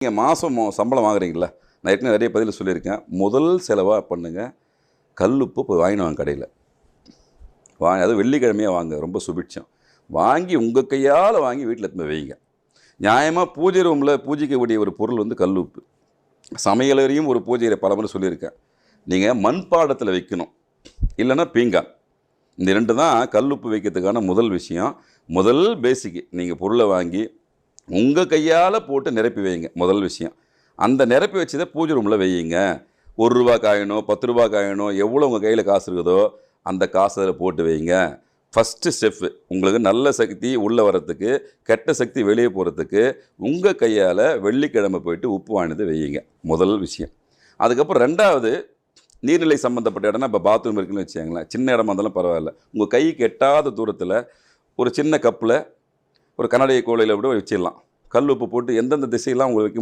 நீங்கள் மாதம் சம்பளம் வாங்குறீங்களா? நான் ஏற்கனவே நிறைய பதில் சொல்லியிருக்கேன். முதல் செலவாக பண்ணுங்கள், கல்லுப்பு போய் வாங்கிட்டு வாங்க கடையில். அதுவும் வெள்ளிக்கிழமையாக வாங்க, ரொம்ப சுபிட்சம். வாங்கி உங்கள் கையால் வாங்கி வீட்டில் எடுத்துன்னு போய் வைங்க. நியாயமாக பூஜை ரூமில் பூஜிக்கக்கூடிய ஒரு பொருள் வந்து கல்லுப்பு. சமையலறையும் ஒரு பூஜையை பலமுறை சொல்லியிருக்கேன். நீங்கள் மண்பாடத்தில் வைக்கணும், இல்லைன்னா பீங்கான். இந்த 2 தான் கல்லுப்பு வைக்கிறதுக்கான முதல் விஷயம். முதல் பேசிக்கு நீங்கள் பொருளை வாங்கி உங்கள் கையால் போட்டு நிரப்பி வைங்க. முதல் விஷயம். அந்த நிரப்பி வச்சதை பூஜை ரூமில் வையுங்க. ₹1 காயினோ, ₹10 காயினோ, எவ்வளோ உங்கள் கையில் காசு இருக்குதோ அந்த காசை அதில் போட்டு வைங்க. First step. உங்களுக்கு நல்ல சக்தி உள்ளே வர்றதுக்கு, கெட்ட சக்தி வெளியே போகிறதுக்கு உங்கள் கையால் வெள்ளிக்கிழமை போயிட்டு உப்பு வாங்கினது வையுங்க. முதல் விஷயம். அதுக்கப்புறம் 2வது, நீர்நிலை சம்மந்தப்பட்ட இடம்னா இப்போ பாத்ரூம் இருக்குன்னு வச்சுக்கோங்களேன். சின்ன இடமா இருந்தாலும் பரவாயில்ல. உங்கள் கைக்கு எட்டாத தூரத்தில் ஒரு சின்ன கப்பில் ஒரு கண்ணாடி கோலையில் கூட வச்சிடலாம். கல் உப்பு போட்டு எந்தெந்த திசையெல்லாம் உங்களுக்கு வைக்க